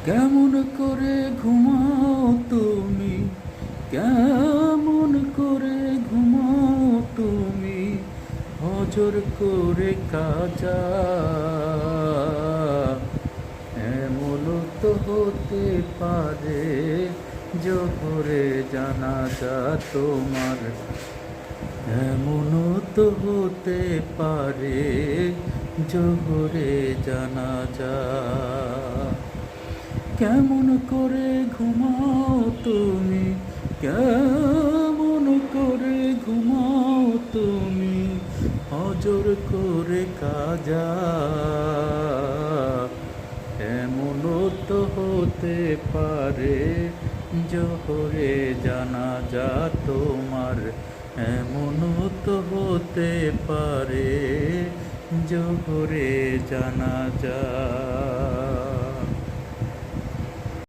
কেমন করে ঘুমাও তুমি, কেমন করে ঘুমাও তুমি, হজর করে কাজা। এমনও তো হতে পারে জোহরে জানাজা তোমার, এমনও তো হতে পারে জোহরে জানাজা। কেমন করে ঘুমাও তুমি, কেমন করে ঘুমাও তুমি, হজর করে কাজা। এমনও তো হতে পারে জোহরে জানাজা তোমার, এমনও তো হতে পারে জোহরে জানাজা।